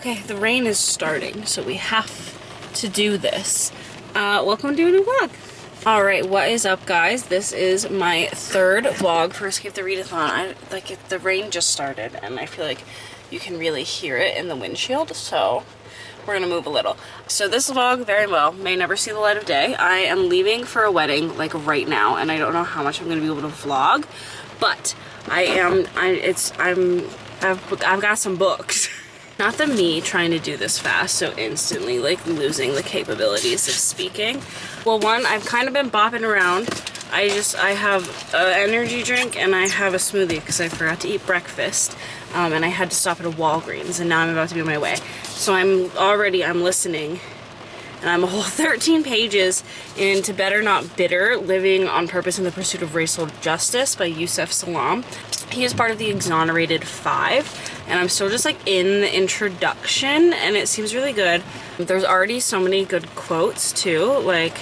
Okay, the rain is starting, so we have to do this. Welcome to a new vlog. Alright, what is up, guys? This is my third vlog for Escape the Readathon. The rain just started, and I feel like you can really hear it in the windshield, so we're gonna move a little. So this vlog, very well, may never see the light of day. I am leaving for a wedding, like, right now, and I don't know how much I'm gonna be able to vlog, but I've got some books. Not the me trying to do this fast, so instantly, like, losing the capabilities of speaking. Well, one, I've kind of been bopping around. I have an energy drink and I have a smoothie because I forgot to eat breakfast. And I had to stop at a Walgreens, and now I'm about to be on my way. So I'm listening, and I'm a whole 13 pages into Better Not Bitter, Living on Purpose in the Pursuit of Racial Justice by Yusef Salaam. He is part of the Exonerated 5, and I'm still just like in the introduction, and it seems really good. There's already so many good quotes too, like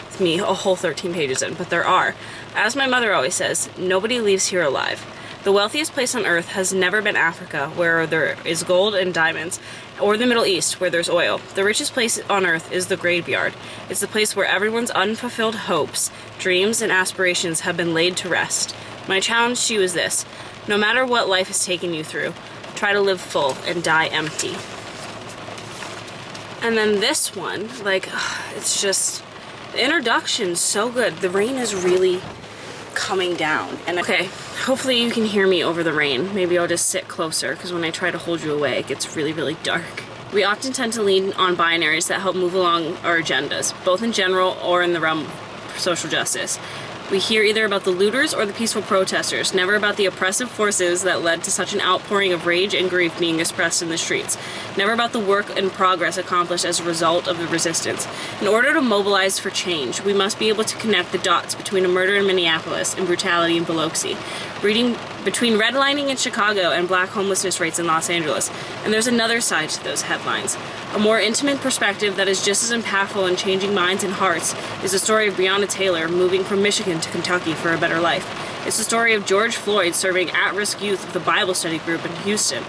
it's me a whole 13 pages in, but there are. As my mother always says, nobody leaves here alive. The wealthiest place on earth has never been Africa, where there is gold and diamonds, or the Middle East, where there's oil. The richest place on earth is the graveyard. It's the place where everyone's unfulfilled hopes, dreams, and aspirations have been laid to rest. My challenge to you is this: no matter what life has taken you through, try to live full and die empty. And then this one, like, it's just, the introduction's so good. The rain is really coming down. And okay, hopefully you can hear me over the rain. Maybe I'll just sit closer, because when I try to hold you away, it gets really, really dark. We often tend to lean on binaries that help move along our agendas, both in general or in the realm of social justice. We hear either about the looters or the peaceful protesters, never about the oppressive forces that led to such an outpouring of rage and grief being expressed in the streets, never about the work and progress accomplished as a result of the resistance. In order to mobilize for change, we must be able to connect the dots between a murder in Minneapolis and brutality in Biloxi, reading between redlining in Chicago and black homelessness rates in Los Angeles. And there's another side to those headlines. A more intimate perspective that is just as impactful in changing minds and hearts is the story of Breonna Taylor moving from Michigan to Kentucky for a better life. It's the story of George Floyd serving at-risk youth with the Bible study group in Houston.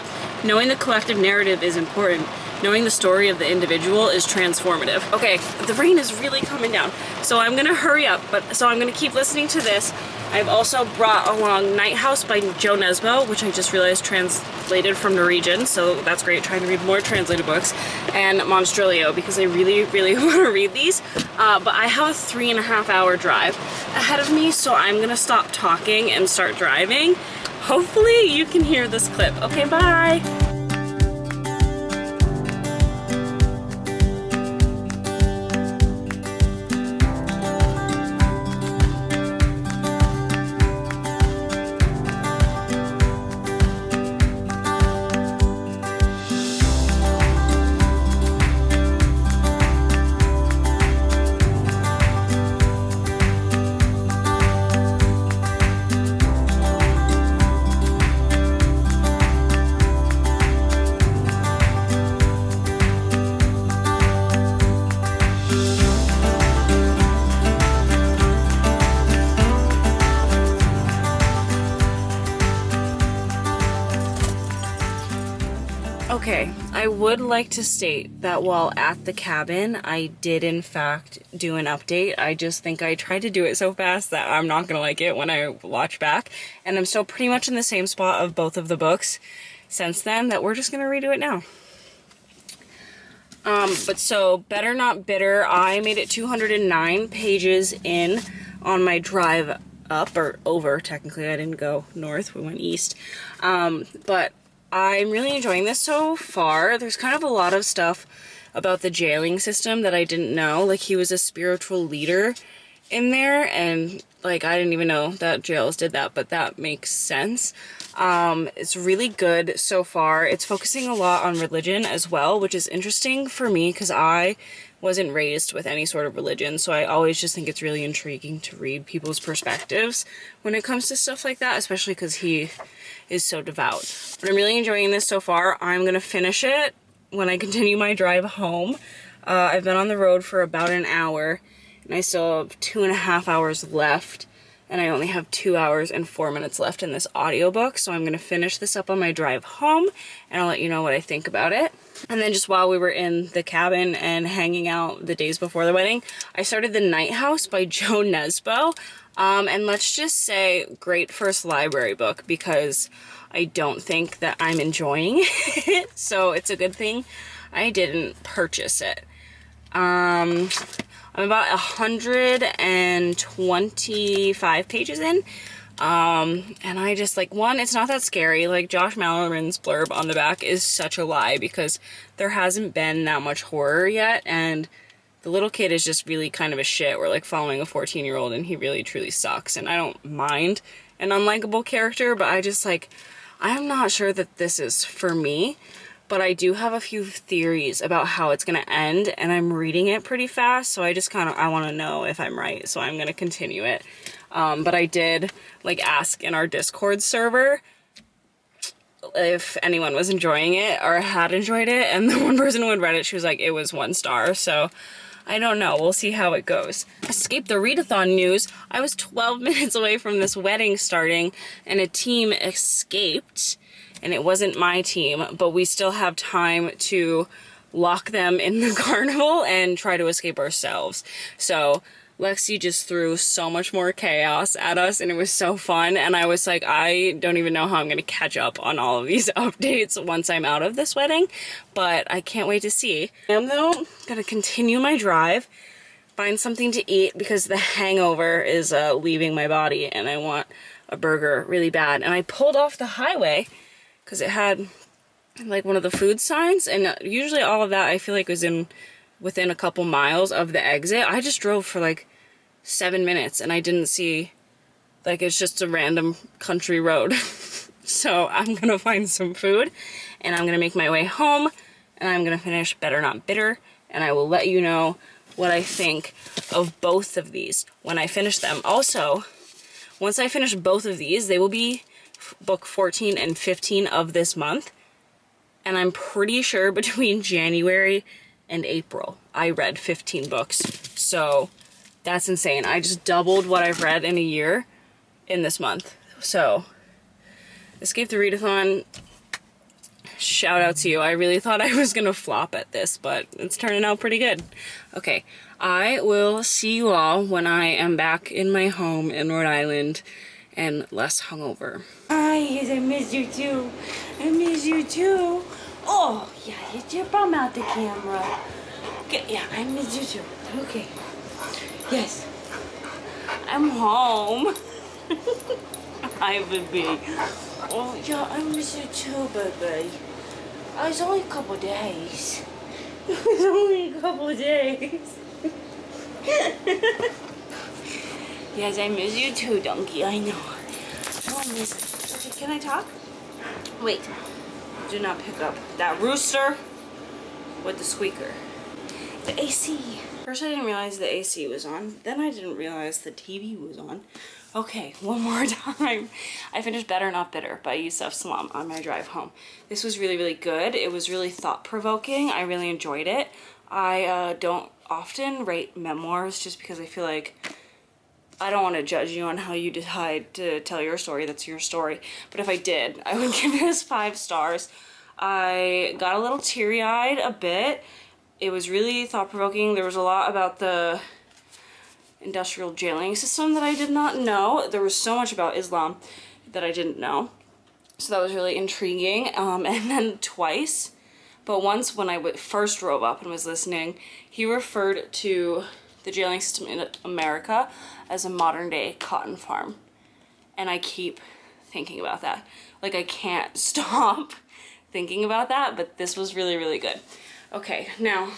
Knowing the collective narrative is important. Knowing the story of the individual is transformative. Okay, the rain is really coming down, so I'm gonna hurry up, so I'm gonna keep listening to this. I've also brought along Night House by Joe Nesbo, which I just realized translated from Norwegian, so that's great, trying to read more translated books, and Monstrilio, because I really, really want to read these. But I have a 3.5-hour drive ahead of me, so I'm gonna stop talking and start driving. Hopefully you can hear this clip. Okay, bye! Okay, I would like to state that while at the cabin, I did in fact do an update. I just think I tried to do it so fast that I'm not gonna like it when I watch back. And I'm still pretty much in the same spot of both of the books since then that we're just gonna redo it now. But so, Better Not Bitter, I made it 209 pages in on my drive up, or over, technically. I didn't go north, we went east. But I'm really enjoying this so far. There's kind of a lot of stuff about the jailing system that I didn't know. Like, he was a spiritual leader in there, and like, I didn't even know that jails did that, but that makes sense. It's really good so far. It's focusing a lot on religion as well, which is interesting for me because I wasn't raised with any sort of religion, so I always just think it's really intriguing to read people's perspectives when it comes to stuff like that, especially because he is so devout. But I'm really enjoying this so far. I'm gonna finish it when I continue my drive home. I've been on the road for about an hour, and I still have 2.5 hours left. and I only have 2 hours and 4 minutes left in this audiobook, so I'm gonna finish this up on my drive home, and I'll let you know what I think about it. And then just while we were in the cabin and hanging out the days before the wedding, I started The Night House by Joe Nesbo, and let's just say great first library book, because I don't think that I'm enjoying it, so it's a good thing I didn't purchase it. I'm about 125 pages in, and I just, like, one, it's not that scary. Like, Josh Malloran's blurb on the back is such a lie, because there hasn't been that much horror yet, and the little kid is just really kind of a shit. We're, like, following a 14-year-old, and he really truly sucks, and I don't mind an unlikable character, but I just, like, I'm not sure that this is for me. But I do have a few theories about how it's gonna end, and I'm reading it pretty fast, so I just I wanna know if I'm right, so I'm gonna continue it. But I did, like, ask in our Discord server if anyone was enjoying it or had enjoyed it, and the one person who had read it, she was like, it was 1 star, so I don't know, we'll see how it goes. Escape the readathon news. I was 12 minutes away from this wedding starting, and a team escaped. And it wasn't my team, but we still have time to lock them in the carnival and try to escape ourselves. So Lexi just threw so much more chaos at us, and it was so fun. And I was like, I don't even know how I'm gonna catch up on all of these updates once I'm out of this wedding, but I can't wait to see. I'm though gonna continue my drive, find something to eat, because the hangover is leaving my body, and I want a burger really bad. And I pulled off the highway because it had, like, one of the food signs, and usually all of that I feel like was within a couple miles of the exit. I just drove for like 7 minutes, and I didn't see, like, it's just a random country road. So I'm gonna find some food, and I'm gonna make my way home, and I'm gonna finish Better Not Bitter, and I will let you know what I think of both of these when I finish them. Also, once I finish both of these, they will be book 14 and 15 of this month, and I'm pretty sure between January and April I read 15 books, so that's insane. I just doubled what I've read in a year in this month. So Escape the Readathon, shout out to you. I really thought I was gonna flop at this, but it's turning out pretty good. Okay, I will see you all when I am back in my home in Rhode Island and less hungover. Hi, yes, I miss you too. I miss you too. Oh, yeah, get your bum out the camera. Yeah, I miss you too. Okay. Yes. I'm home. Hi, baby. Oh, yeah, I miss you too, baby. Oh, it's only a couple days. It's only a couple days. Yes, I miss you too, donkey. I know. Oh, miss it. Okay, can I talk? Wait. Do not pick up that rooster with the squeaker. The AC. First I didn't realize the AC was on. Then I didn't realize the TV was on. Okay, one more time. I finished Better Not Bitter by Yusuf Salam on my drive home. This was really, really good. It was really thought-provoking. I really enjoyed it. I don't often rate memoirs just because I feel like I don't want to judge you on how you decide to tell your story. That's your story. But if I did, I would give this 5 stars. I got a little teary-eyed a bit. It was really thought-provoking. There was a lot about the industrial jailing system that I did not know. There was so much about Islam that I didn't know. So that was really intriguing. And then twice, but once when I first drove up and was listening, he referred to the jailing system in America as a modern-day cotton farm. And I keep thinking about that. Like, I can't stop thinking about that, but this was really, really good. Okay, now,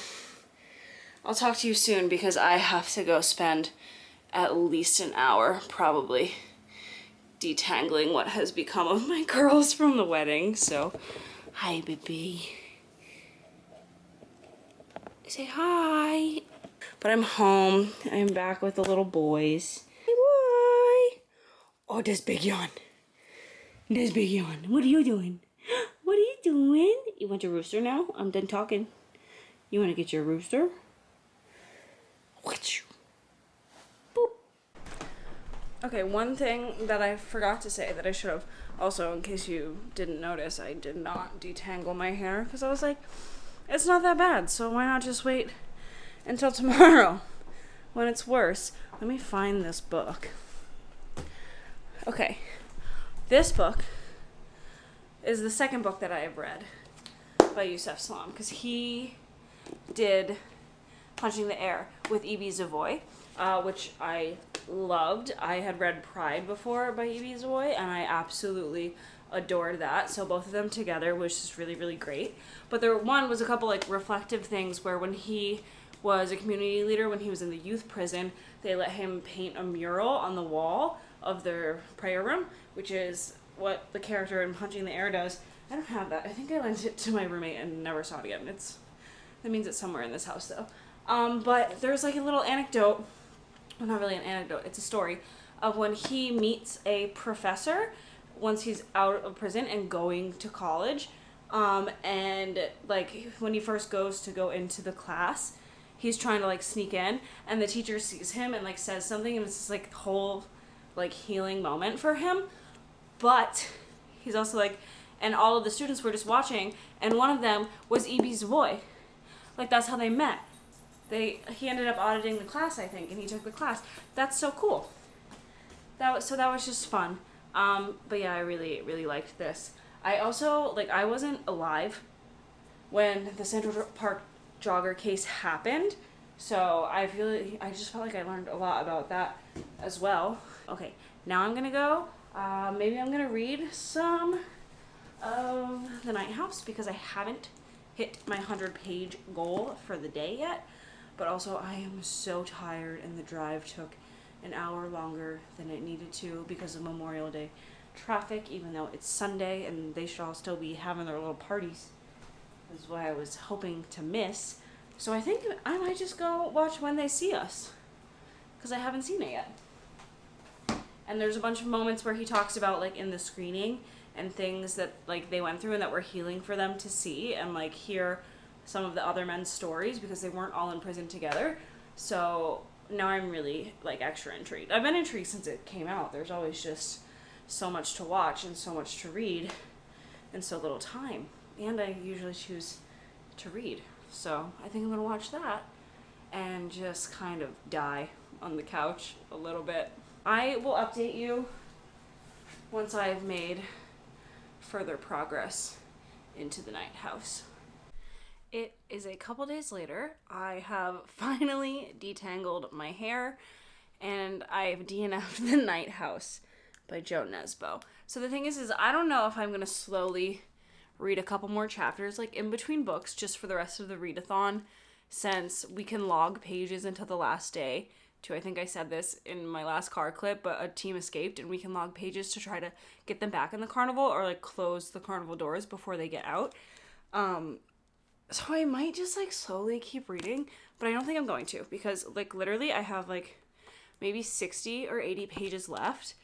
I'll talk to you soon because I have to go spend at least an hour, probably, detangling what has become of my girls from the wedding. So, hi, baby. Say hi. But I'm home. I'm back with the little boys. Hey, boy. Oh, there's Big Yawn. There's Big Yawn. What are you doing? What are you doing? You want your rooster now? I'm done talking. You want to get your rooster? Boop. Okay, one thing that I forgot to say that I should have, also in case you didn't notice, I did not detangle my hair because I was like, it's not that bad, so why not just wait until tomorrow when it's worse. Let me find this book. Okay, this book is the second book that I have read by Yusef Salaam, because he did Punching the Air with E.B. Zavoy, which I loved. I had read Pride before by E.B. Zavoy, and I absolutely adored that. So both of them together was just really, really great. But there one was a couple like reflective things where when he was a community leader, when he was in the youth prison, they let him paint a mural on the wall of their prayer room, which is what the character in Punching the Air does. I don't have that. I think I lent it to my roommate and never saw it again. That means it's somewhere in this house though. But there's like a little anecdote, well, not really an anecdote, it's a story of when he meets a professor once he's out of prison and going to college. And like when he first goes to go into the class, he's trying to like sneak in, and the teacher sees him and like says something, and it's this like whole like healing moment for him. But he's also like, and all of the students were just watching, and one of them was E.B. Zavoy. Like that's how they met. He ended up auditing the class, I think, and he took the class. That's so cool. That was just fun. But yeah, I really, really liked this. I also, like, I wasn't alive when the Central Park jogger case happened, so I just felt like I learned a lot about that as well. Okay, now I'm gonna go. Maybe I'm gonna read some of The Night House because I haven't hit my 100-page goal for the day yet. But also I am so tired, and the drive took an hour longer than it needed to because of Memorial Day traffic, even though it's Sunday and they should all still be having their little parties. This is what I was hoping to miss. So I think I might just go watch When They See Us, because I haven't seen it yet. And there's a bunch of moments where he talks about like in the screening and things that like they went through and that were healing for them to see and like hear some of the other men's stories, because they weren't all in prison together. So now I'm really like extra intrigued. I've been intrigued since it came out. There's always just so much to watch and so much to read in so little time. And I usually choose to read. So I think I'm gonna watch that and just kind of die on the couch a little bit. I will update you once I've made further progress into The Night House. It is a couple days later. I have finally detangled my hair, and I've DNF'd The Night House by Joe Nesbo. So the thing is I don't know if I'm going to slowly read a couple more chapters, like in between books, just for the rest of the readathon, since we can log pages until the last day. Too, I think I said this in my last car clip, but a team escaped, and we can log pages to try to get them back in the carnival or like close the carnival doors before they get out. So I might just like slowly keep reading, but I don't think I'm going to, because like literally I have like maybe 60 or 80 pages left,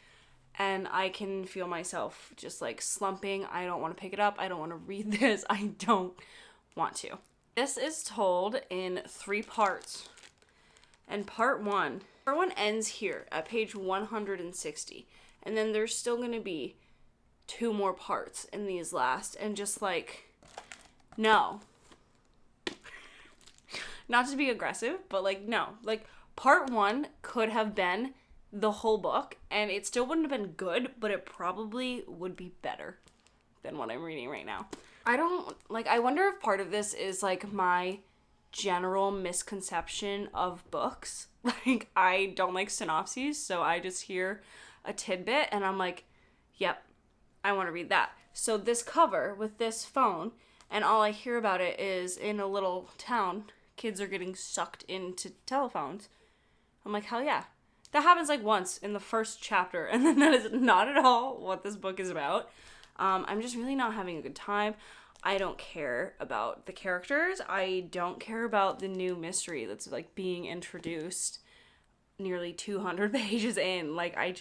and I can feel myself just like slumping. I don't want to pick it up. I don't want to read this. I don't want to. This is told in 3 parts, and part one ends here at page 160, and then there's still going to be 2 more parts in these last, and just like, no. Not to be aggressive, but like, no. Like, part 1 could have been the whole book, and it still wouldn't have been good, but it probably would be better than what I'm reading right now. I wonder if part of this is like my general misconception of books. Like, I don't like synopses, so I just hear a tidbit, and I'm like, yep, I want to read that. So this cover with this phone, and all I hear about it is in a little town, kids are getting sucked into telephones. I'm like, hell yeah. That happens like once in the first chapter, and then that is not at all what this book is about. I'm just really not having a good time. I don't care about the characters. I don't care about the new mystery that's like being introduced nearly 200 pages in. Like, I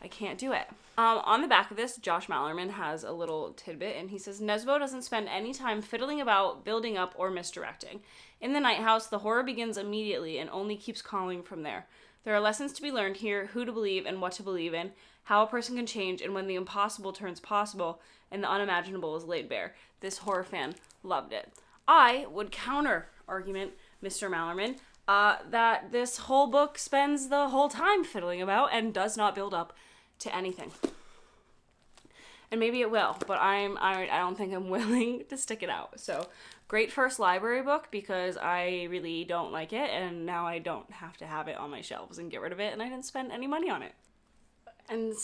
can't do it. On the back of this, Josh Mallerman has a little tidbit, and he says, Nesbo doesn't spend any time fiddling about, building up, or misdirecting. In The Night House, the horror begins immediately and only keeps calling from there. There are lessons to be learned here, who to believe and what to believe in, how a person can change, and when the impossible turns possible and the unimaginable is laid bare. This horror fan loved it. I would counter argument, Mr. Mallerman, that this whole book spends the whole time fiddling about and does not build up to anything. And maybe it will, but I don't think I'm willing to stick it out. So, great first library book because I really don't like it, and now I don't have to have it on my shelves and get rid of it, and I didn't spend any money on it. And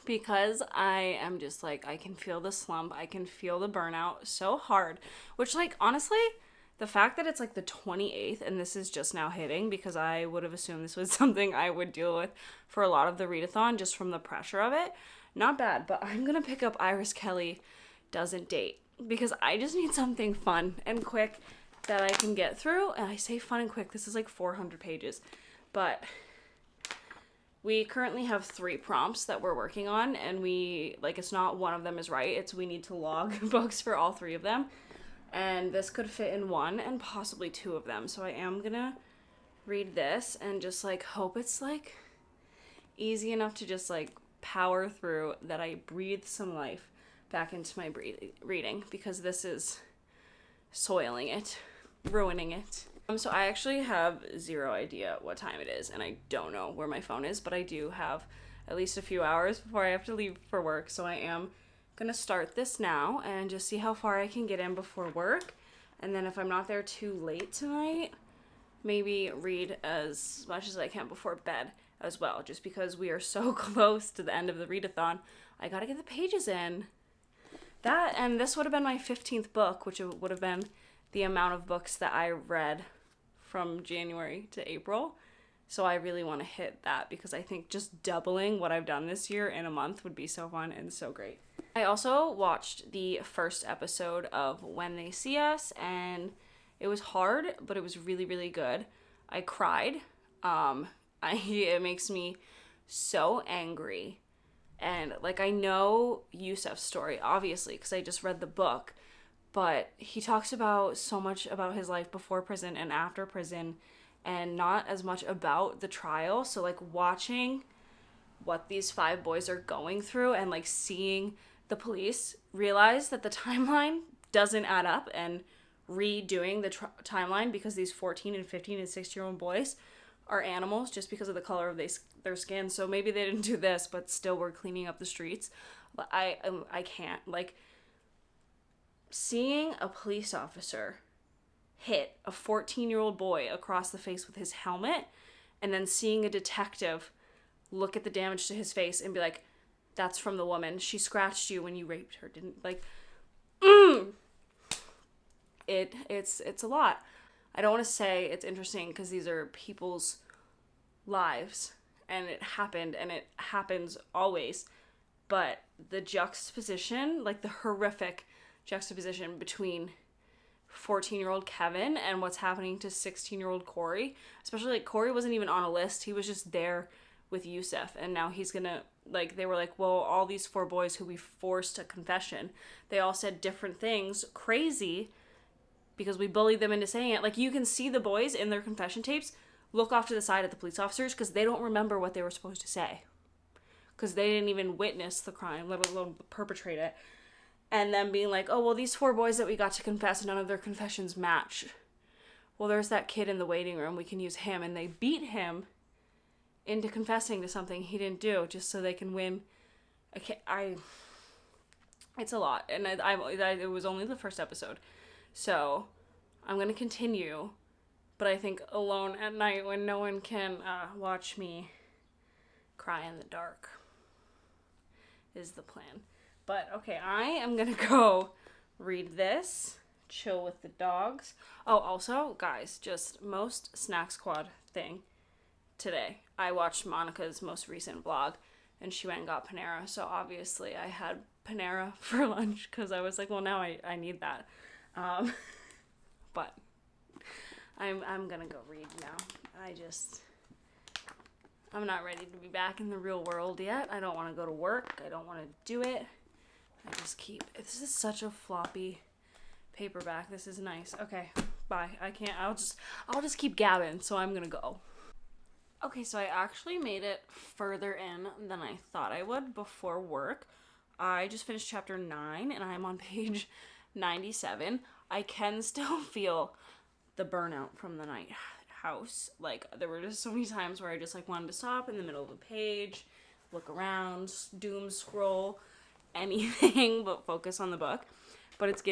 because I am just like, I can feel the slump, I can feel the burnout so hard, which, like, honestly, the fact that it's like the 28th and this is just now hitting, because I would have assumed this was something I would deal with for a lot of the readathon just from the pressure of it. Not bad, but I'm gonna pick up Iris Kelly Doesn't Date because I just need something fun and quick that I can get through. And I say fun and quick, this is like 400 pages. But we currently have 3 prompts that we're working on, and it's not one of them is right, it's we need to log books for all 3 of them. And this could fit in 1 and possibly 2 of them. So I am gonna read this and just like hope it's like easy enough to just like power through, that I breathe some life back into my reading, because this is soiling it, ruining it. So I actually have 0 idea what time it is, and I don't know where my phone is, but I do have at least a few hours before I have to leave for work, so I am gonna start this now and just see how far I can get in before work, and then if I'm not there too late tonight, maybe read as much as I can before bed as well, just because we are so close to the end of the readathon. I gotta get the pages in. That, and this would have been my 15th book, which would have been the amount of books that I read from January to April. So I really want to hit that, because I think just doubling what I've done this year in a month would be so fun and so great. I also watched the first episode of When They See Us, and it was hard, but it was really, really good. I cried. It makes me so angry. And like, I know Yusuf's story, obviously, because I just read the book, but he talks about so much about his life before prison and after prison, and not as much about the trial. So like, watching what these 5 boys are going through and like seeing the police realize that the timeline doesn't add up, and redoing the timeline because these 14 and 15 and 16-year-old boys are animals just because of the color of their skin. So maybe they didn't do this, but still we're cleaning up the streets. But I can't. Like, seeing a police officer hit a 14-year-old boy across the face with his helmet, and then seeing a detective look at the damage to his face and be like, that's from the woman. She scratched you when you raped her, didn't, like, It's a lot. I don't want to say it's interesting because these are people's lives, and it happened, and it happens always, but the juxtaposition, like the horrific juxtaposition between 14-year-old Kevin and what's happening to 16-year-old Corey, especially like Corey wasn't even on a list, he was just there with Yusuf, and now he's gonna, like, they were like, well, all these 4 boys who we forced a confession, they all said different things, crazy, because we bullied them into saying it. Like, you can see the boys in their confession tapes look off to the side at the police officers because they don't remember what they were supposed to say, because they didn't even witness the crime, let alone perpetrate it. And then being like, oh, well, these 4 boys that we got to confess, none of their confessions match. Well, there's that kid in the waiting room, we can use him. And they beat him into confessing to something he didn't do just so they can win. It's a lot. And it was only the first episode. So I'm going to continue, but I think alone at night when no one can watch me cry in the dark is the plan. But okay, I am going to go read this, chill with the dogs. Oh, also, guys, just most Snack Squad thing today. I watched Monica's most recent vlog, and she went and got Panera, so obviously I had Panera for lunch because I was like, well, now I need that. But I'm gonna go read now. I'm not ready to be back in the real world yet. I don't want to go to work. I don't want to do it. This is such a floppy paperback. This is nice. Okay, bye. I'll just keep gabbing, so I'm gonna go. Okay, so I actually made it further in than I thought I would before work. I just finished chapter 9 and I'm on page 97. I can still feel the burnout from the night house. Like, there were just so many times where I just like wanted to stop in the middle of a page, look around, doom scroll, anything but focus on the book. But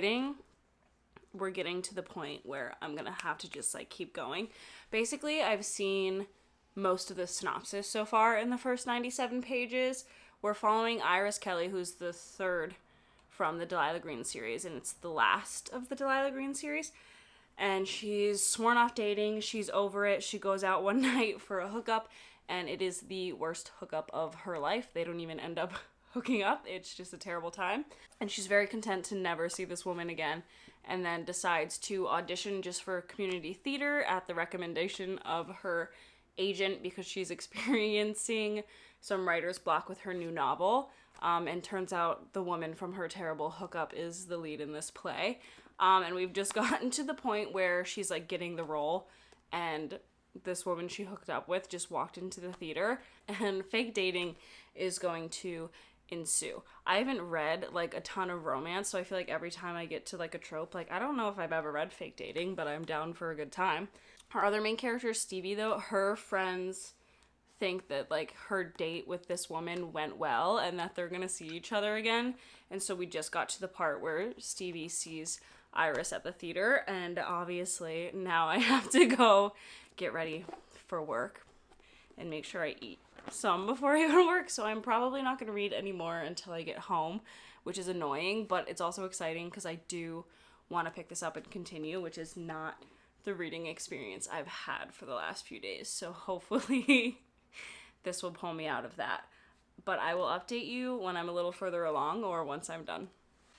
we're getting to the point where I'm gonna have to just like keep going. Basically, I've seen most of the synopsis so far in the first 97 pages. We're following Iris Kelly, who's the third from the Delilah Green series, and it's the last of the Delilah Green series. And she's sworn off dating. She's over it. She goes out one night for a hookup, and it is the worst hookup of her life. They don't even end up hooking up. It's just a terrible time. And she's very content to never see this woman again, and then decides to audition just for community theater at the recommendation of her agent because she's experiencing some writer's block with her new novel. And turns out the woman from her terrible hookup is the lead in this play. And we've just gotten to the point where she's like getting the role, and this woman she hooked up with just walked into the theater, and fake dating is going to ensue. I haven't read like a ton of romance, so I feel like every time I get to like a trope, like I don't know if I've ever read fake dating, but I'm down for a good time. Our other main character, Stevie, though, her friends think that like her date with this woman went well and that they're gonna see each other again. And so we just got to the part where Stevie sees Iris at the theater, and obviously now I have to go get ready for work and make sure I eat some before I go to work. So I'm probably not going to read anymore until I get home, which is annoying, but it's also exciting because I do want to pick this up and continue, which is not the reading experience I've had for the last few days. So hopefully this will pull me out of that. But I will update you when I'm a little further along or once I'm done.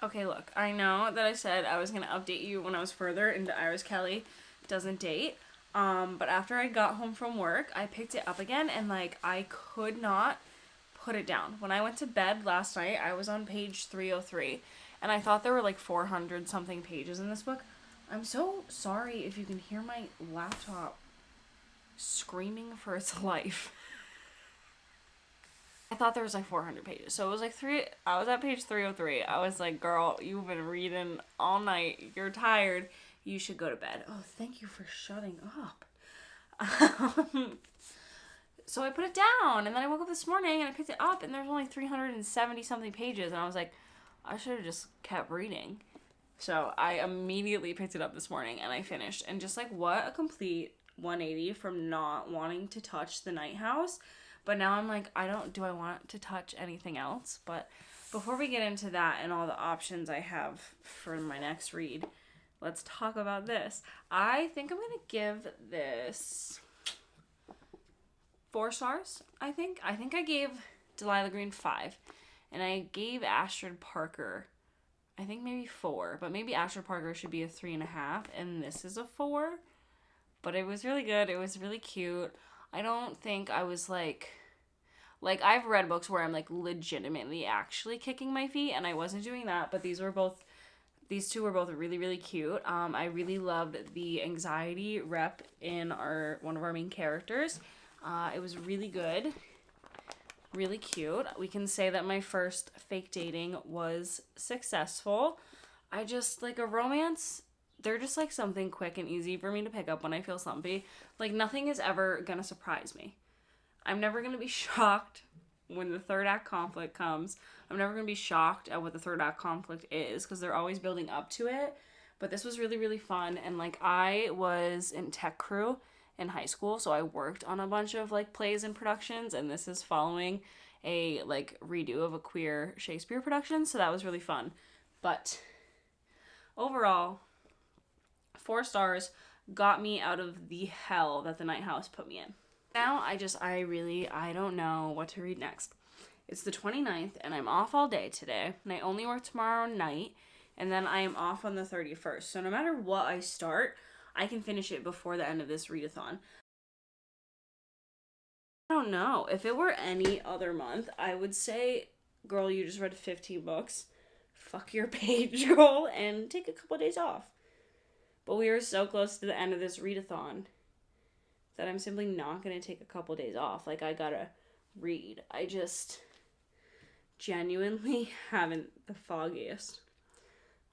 Okay, look, I know that I said I was going to update you when I was further into Iris Kelly Doesn't Date. But after I got home from work, I picked it up again, and like I could not put it down. When I went to bed last night, I was on page 303, and I thought there were like 400 something pages in this book. I'm so sorry if you can hear my laptop screaming for its life. I thought there was like 400 pages. So it was like I was at page 303. I was like, girl, you've been reading all night. You're tired. You should go to bed. Oh, thank you for shutting up. So I put it down, and then I woke up this morning and I picked it up, and there's only 370 something pages, and I was like, I should have just kept reading. So I immediately picked it up this morning and I finished, and just like what a complete 180 from not wanting to touch the night house. But now I'm like, do I want to touch anything else? But before we get into that and all the options I have for my next read, let's talk about this. I think I'm going to give this 4 stars, I think. I think I gave Delilah Green 5. And I gave Astrid Parker, I think maybe 4. But maybe Astrid Parker should be a 3.5. And this is a 4. But it was really good. It was really cute. I don't think I was like I've read books where I'm like legitimately actually kicking my feet, and I wasn't doing that, but these two were both really, really cute. I really loved the anxiety rep in one of our main characters. It was really good, really cute. We can say that my first fake dating was successful. I just like a romance. They're just like something quick and easy for me to pick up when I feel slumpy. Like nothing is ever gonna surprise me. I'm never gonna be shocked when the third act conflict comes. I'm never gonna be shocked at what the third act conflict is because they're always building up to it. But this was really, really fun. And like I was in tech crew in high school, so I worked on a bunch of like plays and productions, and this is following a like redo of a queer Shakespeare production, so that was really fun. But overall, 4 stars, got me out of the hell that the night house put me in. Now I don't know what to read next. It's the 29th and I'm off all day today, and I only work tomorrow night, and then I am off on the 31st. So no matter what I start, I can finish it before the end of this readathon. I don't know. If it were any other month, I would say, girl, you just read 50 books. Fuck your page goal and take a couple of days off. But we are so close to the end of this readathon that I'm simply not going to take a couple days off. Like, I gotta read. I just genuinely haven't the foggiest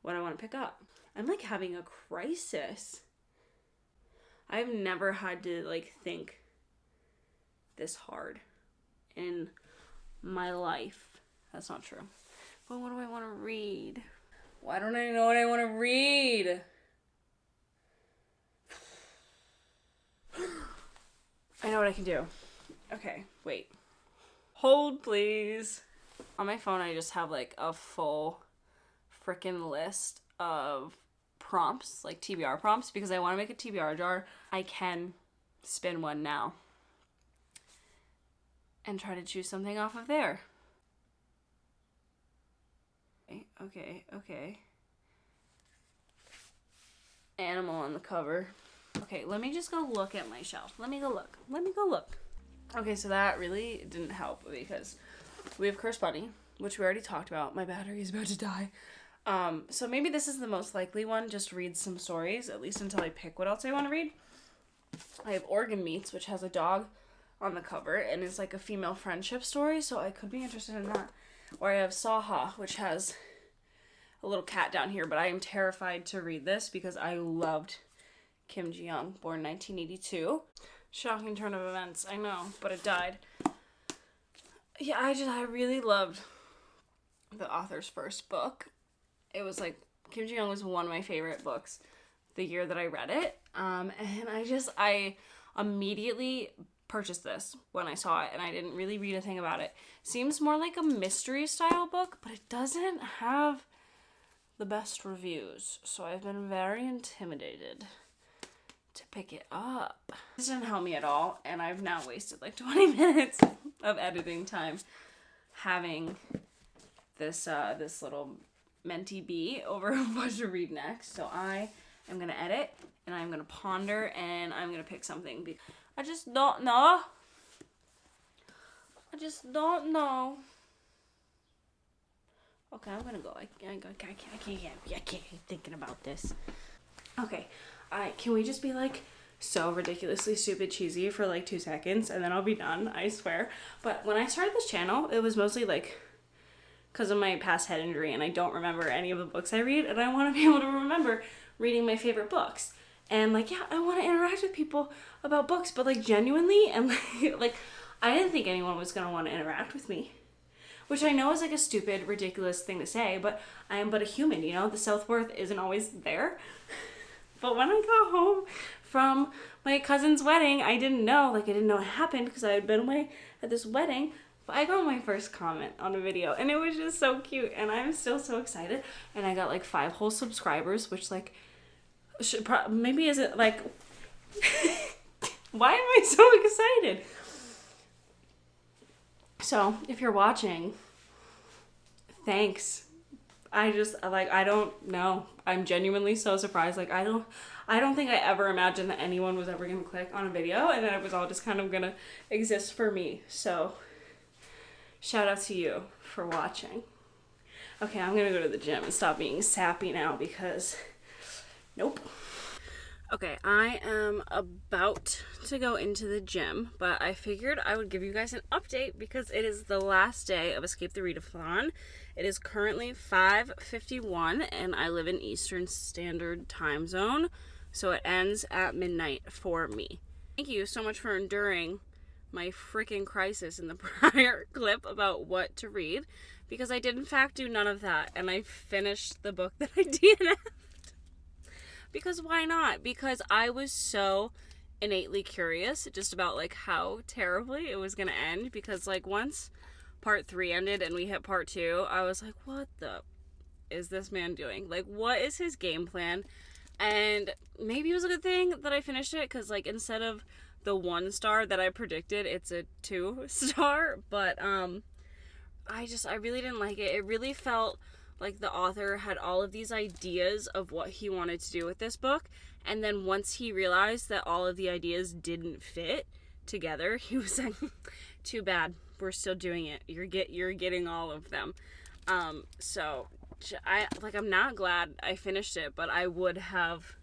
what I want to pick up. I'm like having a crisis. I've never had to like think this hard in my life. That's not true. But what do I want to read? Why don't I know what I want to read? I know what I can do. Okay, wait. Hold, please. On my phone, I just have like a full freaking list of prompts, like TBR prompts, because I want to make a TBR jar. I can spin one now and try to choose something off of there. Okay. Animal on the cover. Okay, let me just go look at my shelf. Let me go look. Okay, so that really didn't help because we have Curse Bunny, which we already talked about. My battery is about to die. So maybe this is the most likely one. Just read some stories, at least until I pick what else I want to read. I have Organ Meats, which has a dog on the cover, and it's like a female friendship story, so I could be interested in that. Or I have Saha, which has a little cat down here, but I am terrified to read this because I loved Kim Ji-young, born 1982. Shocking turn of events, I know, but it died. Yeah, I really loved the author's first book. It was like, Kim Ji-young was one of my favorite books the year that I read it. And I immediately purchased this when I saw it, and I didn't really read a thing about it. Seems more like a mystery style book, but it doesn't have the best reviews, so I've been very intimidated to pick it up. This didn't help me at all, and I've now wasted like 20 minutes of editing time having this this little mentee bee over what to read next. So I am gonna edit, and I'm gonna ponder, and I'm gonna pick something. I just don't know. Okay, I'm gonna go. I can't keep thinking about this. Okay, can we just be like so ridiculously stupid cheesy for like 2 seconds and then I'll be done, I swear. But when I started this channel, it was mostly like because of my past head injury, and I don't remember any of the books I read, and I want to be able to remember reading my favorite books. And like, yeah, I want to interact with people about books, but like genuinely, and like I didn't think anyone was gonna want to interact with me. Which I know is like a stupid, ridiculous thing to say, but I am but a human, you know? The self-worth isn't always there. But when I got home from my cousin's wedding, I didn't know it happened because I had been away at this wedding. But I got my first comment on a video, and it was just so cute, and I'm still so excited. And I got like 5 whole subscribers, which like, maybe isn't like, why am I so excited? So, if you're watching, thanks. I don't know. I'm genuinely so surprised. Like, I don't think I ever imagined that anyone was ever going to click on a video, and that it was all just kind of going to exist for me. So, shout out to you for watching. Okay, I'm going to go to the gym and stop being sappy now because, nope. Okay, I am about to go into the gym, but I figured I would give you guys an update because it is the last day of Escape the Readathon. It is currently 5:51, and I live in Eastern Standard Time Zone, so it ends at midnight for me. Thank you so much for enduring my freaking crisis in the prior clip about what to read, because I did in fact do none of that, and I finished the book that I DNF'd. Because why not? Because I was so innately curious just about like how terribly it was gonna end, because like once part 3 ended and we hit part 2, I was like, what the is this man doing? Like, what is his game plan? And maybe it was a good thing that I finished it, because like instead of the 1 star that I predicted, it's a 2 star. But I really didn't like it. It really felt like the author had all of these ideas of what he wanted to do with this book, and then once he realized that all of the ideas didn't fit together, he was like, too bad, we're still doing it. You're getting all of them. So I'm not glad I finished it, but I would have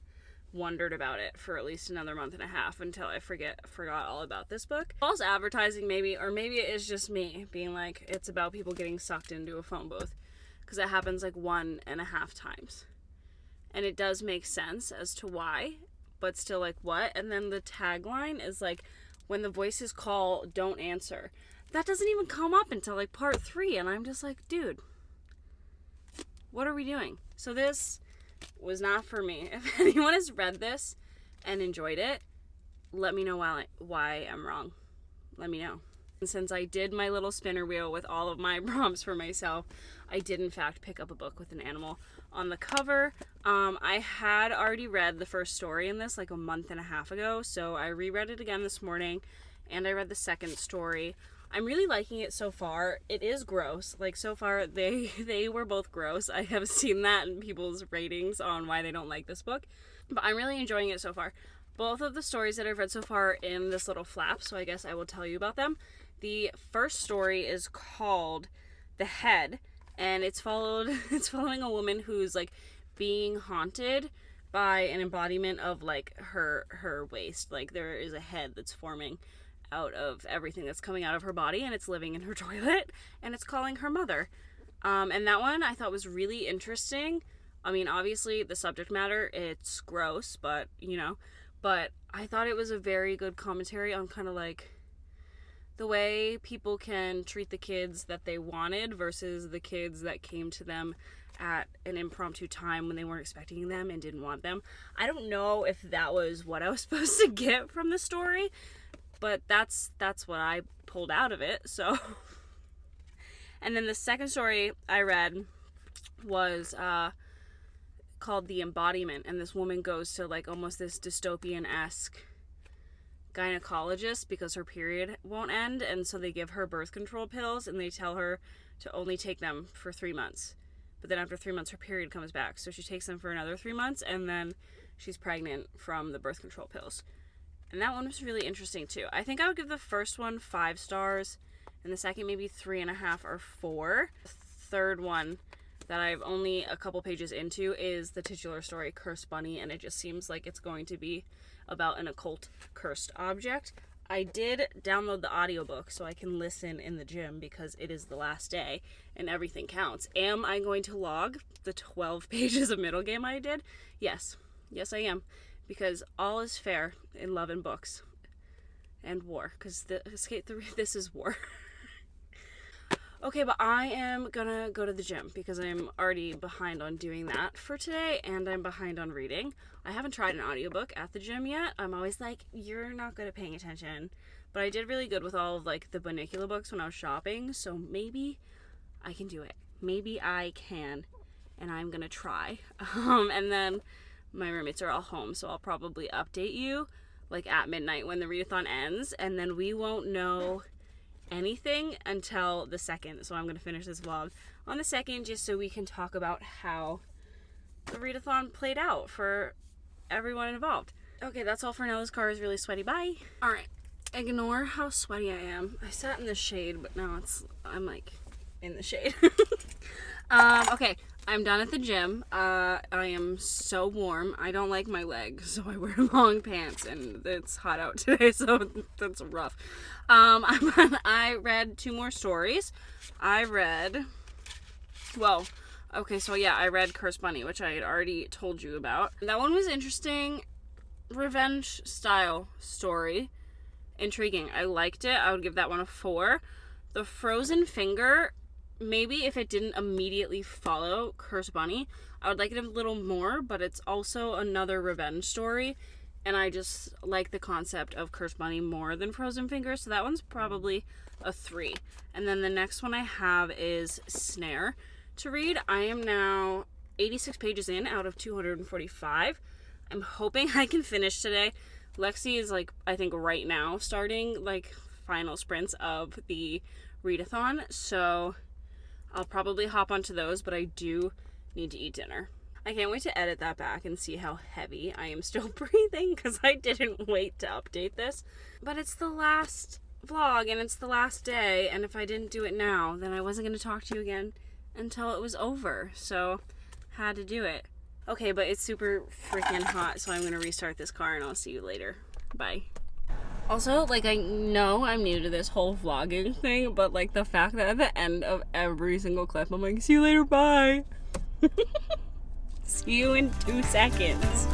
wondered about it for at least another month and a half until I forgot all about this book. False advertising maybe, or maybe it is just me being like, it's about people getting sucked into a phone booth, because it happens like 1.5 times. And it does make sense as to why, but still like what? And then the tagline is like, when the voices call, don't answer. That doesn't even come up until like part 3, and I'm just like, dude, what are we doing? So this was not for me. If anyone has read this and enjoyed it, let me know why I'm wrong. Let me know. And since I did my little spinner wheel with all of my prompts for myself, I did in fact pick up a book with an animal on the cover. I had already read the first story in this like a month and a half ago, so I reread it again this morning, and I read the second story. I'm really liking it so far. It is gross. Like, so far, they were both gross. I have seen that in people's ratings on why they don't like this book. But I'm really enjoying it so far. Both of the stories that I've read so far are in this little flap, so I guess I will tell you about them. The first story is called The Head, and it's following a woman who's, like, being haunted by an embodiment of, like, her waist. Like, there is a head that's forming out of everything that's coming out of her body, and it's living in her toilet, and it's calling her mother. And that one I thought was really interesting. I mean, obviously the subject matter, it's gross, but I thought it was a very good commentary on kind of like the way people can treat the kids that they wanted versus the kids that came to them at an impromptu time when they weren't expecting them and didn't want them. I don't know if that was what I was supposed to get from the story, but that's what I pulled out of it. So, and then the second story I read was called The Embodiment, and this woman goes to like almost this dystopian-esque gynecologist because her period won't end, and so they give her birth control pills and they tell her to only take them for 3 months. But then after 3 months her period comes back, so she takes them for another 3 months, and then she's pregnant from the birth control pills. And that one was really interesting too. I think I would give the first one 5 stars, and the second maybe 3.5 or 4. The third one that I've only a couple pages into is the titular story, Cursed Bunny, and it just seems like it's going to be about an occult cursed object. I did download the audiobook so I can listen in the gym because it is the last day and everything counts. Am I going to log the 12 pages of middle game I did? Yes. Yes, I am. Because all is fair in love and books and war, because this is war. Okay, but I am gonna go to the gym because I'm already behind on doing that for today, and I'm behind on reading. I haven't tried an audiobook at the gym yet. I'm always like, you're not good at paying attention, but I did really good with all of like the Bunnicula books when I was shopping, so maybe I can do it. Maybe I can, and I'm gonna try. And then my roommates are all home, so I'll probably update you like at midnight when the readathon ends, and then we won't know anything until the 2nd. So I'm going to finish this vlog on the 2nd just so we can talk about how the readathon played out for everyone involved. Okay, that's all for now. This car is really sweaty. Bye. Alright, ignore how sweaty I am. I sat in the shade, but now I'm like in the shade. Okay, I'm done at the gym. I am so warm. I don't like my legs, so I wear long pants, and it's hot out today, so that's rough. I read 2 more stories. I read Cursed Bunny, which I had already told you about. That one was interesting. Revenge style story. Intriguing. I liked it. I would give that one a 4. The Frozen Finger, maybe if it didn't immediately follow Cursed Bunny, I would like it a little more, but it's also another revenge story, and I just like the concept of Cursed Bunny more than Frozen Finger, so that one's probably a 3. And then the next one I have is Snare to read. I am now 86 pages in out of 245. I'm hoping I can finish today. Lexi is like, I think right now starting like final sprints of the readathon, so I'll probably hop onto those, but I do need to eat dinner. I can't wait to edit that back and see how heavy I am still breathing because I didn't wait to update this. But it's the last vlog and it's the last day, and if I didn't do it now, then I wasn't going to talk to you again until it was over. So, had to do it. Okay, but it's super freaking hot, so I'm gonna restart this car and I'll see you later. Bye. Also, like, I know I'm new to this whole vlogging thing, but like the fact that at the end of every single clip, I'm like, see you later, bye. See you in 2 seconds.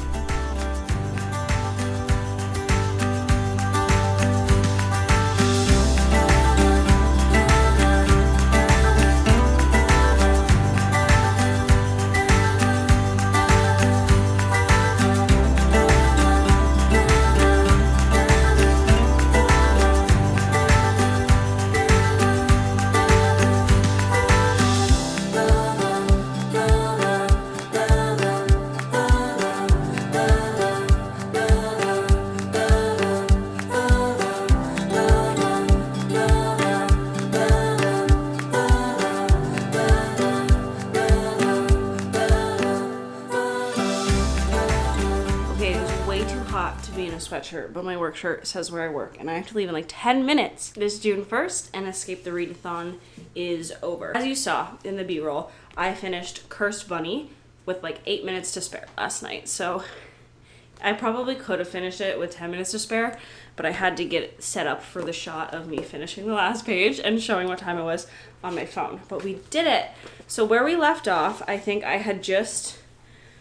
Sweatshirt, but my work shirt says where I work and I have to leave in like 10 minutes. It is June 1st and Escape the Readathon is over. As you saw in the B-roll, I finished Cursed Bunny with like 8 minutes to spare last night. So I probably could have finished it with 10 minutes to spare, but I had to get it set up for the shot of me finishing the last page and showing what time it was on my phone. But we did it. So where we left off, I think I had just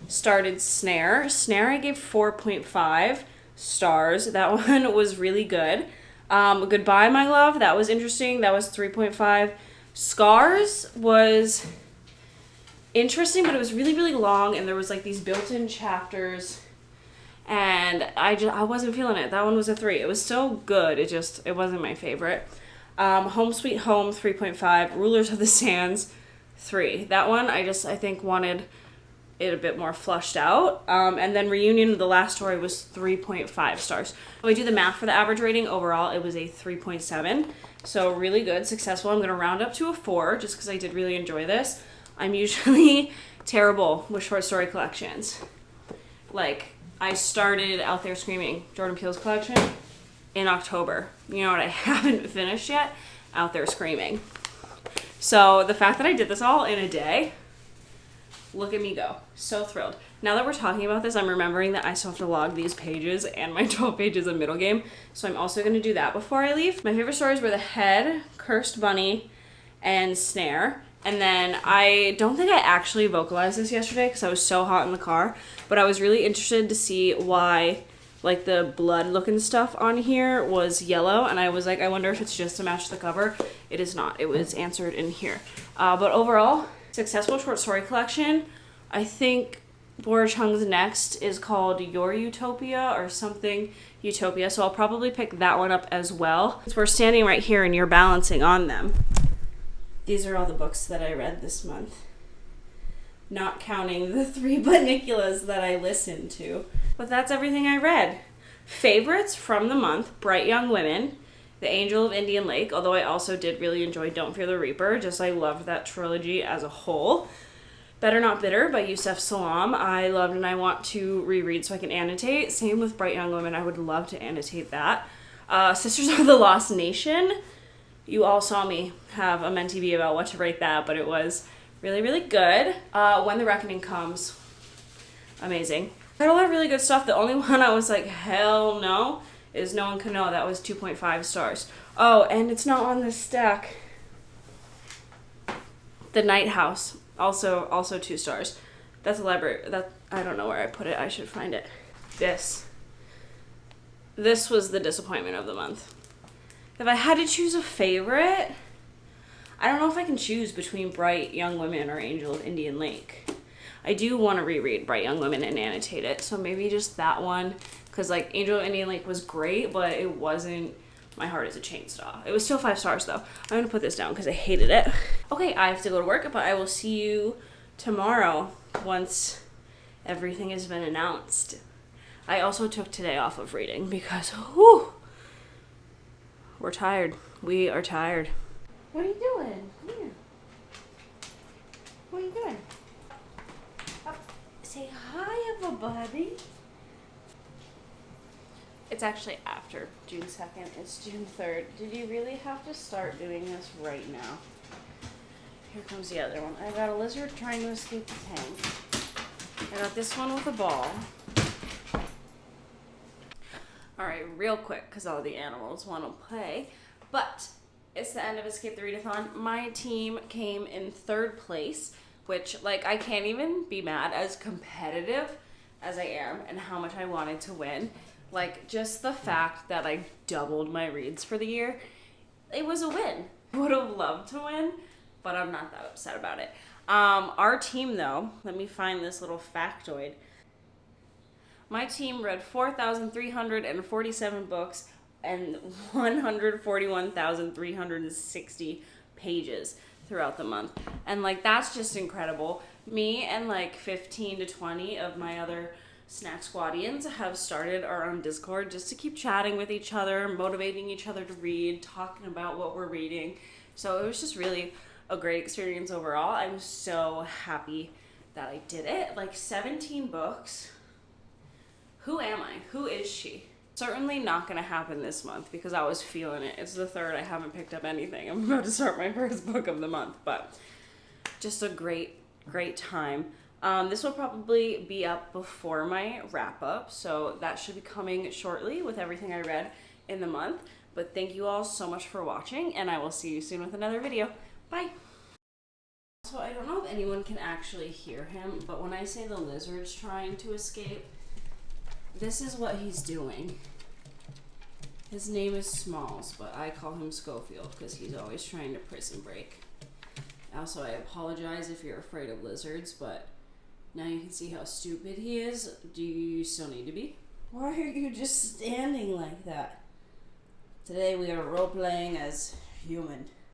started Snare. Snare I gave 4.5 stars. That one was really good. Goodbye, My Love. That was interesting. That was 3.5. Scars was interesting, but it was really, really long, and there was like these built-in chapters, and I wasn't feeling it. That one was a 3. It was still good. It wasn't my favorite. Home Sweet Home, 3.5. Rulers of the Sands, 3. That one I think wanted it a bit more flushed out. And then Reunion, the last story, was 3.5 stars. When we do the math for the average rating, overall it was a 3.7. So really good, successful. I'm gonna round up to a 4 just because I did really enjoy this. I'm usually terrible with short story collections. Like, I started Out There Screaming, Jordan Peele's collection, in October. You know what I haven't finished yet? Out There Screaming. So the fact that I did this all in a day, look at me go. So thrilled. Now that we're talking about this, I'm remembering that I still have to log these pages and my 12 pages of middle game. So I'm also going to do that before I leave. My favorite stories were The Head, Cursed Bunny, and Snare. And then I don't think I actually vocalized this yesterday because I was so hot in the car. But I was really interested to see why like the blood looking stuff on here was yellow. And I was like, I wonder if it's just to match the cover. It is not. It was answered in here. But overall, successful short story collection. I think Bora Chung's next is called Your Utopia or something Utopia, so I'll probably pick that one up as well. Since we're standing right here and you're balancing on them, these are all the books that I read this month, not counting the 3 Buniculas that I listened to. But that's everything I read. Favorites from the month: Bright Young Women, The Angel of Indian Lake, although I also did really enjoy Don't Fear the Reaper, just I loved that trilogy as a whole. Better Not Bitter by Yusef Salaam, I loved and I want to reread so I can annotate. Same with Bright Young Women, I would love to annotate that. Sisters of the Lost Nation, you all saw me have a mentee be about what to rate that, but it was really, really good. When the Reckoning Comes, amazing. I had a lot of really good stuff. The only one I was like, hell no, is No One Can Know. That was 2.5 stars. Oh, and it's not on this stack. The Night House, also 2 stars. That's a library. That I don't know where I put it. I should find it. This was the disappointment of the month. If I had to choose a favorite, I don't know if I can choose between Bright Young Women or Angel of Indian Lake. I do want to reread Bright Young Women and annotate it, so maybe just that one. Because like Angel of Indian Lake was great, but it wasn't My Heart is a Chainsaw. It was still 5 stars though. I'm going to put this down because I hated it. Okay, I have to go to work, but I will see you tomorrow once everything has been announced. I also took today off of reading because, whew, we're tired. We are tired. What are you doing? Come here. What are you doing? Oh, say hi, everybody. It's actually after June 2nd. It's June 3rd. Did you really have to start doing this right now? Here comes the other one. I got a lizard trying to escape the tank. I got this one with a ball. All right, real quick, because all the animals want to play, but it's the end of Escape the Readathon. My team came in 3rd place, which, like, I can't even be mad, as competitive as I am and how much I wanted to win. Like, just the fact that I doubled my reads for the year, it was a win. Would have loved to win, but I'm not that upset about it. Our team, though, let me find this little factoid. My team read 4,347 books and 141,360 pages throughout the month. And, like, that's just incredible. Me and, like, 15 to 20 of my other Snack Squadians have started our own Discord just to keep chatting with each other, motivating each other to read, talking about what we're reading. So it was just really a great experience overall. I'm so happy that I did it. Like, 17 books. Who am I? Who is she? Certainly not going to happen this month because I was feeling it. It's the 3rd. I haven't picked up anything. I'm about to start my first book of the month, but just a great time. This will probably be up before my wrap up, so that should be coming shortly with everything I read in the month. But thank you all so much for watching, and I will see you soon with another video. Bye! So I don't know if anyone can actually hear him, but when I say the lizard's trying to escape, this is what he's doing. His name is Smalls, but I call him Schofield because he's always trying to prison break. Also, I apologize if you're afraid of lizards, but now you can see how stupid he is. Do you still need to be? Why are you just standing like that? Today we are role-playing as human.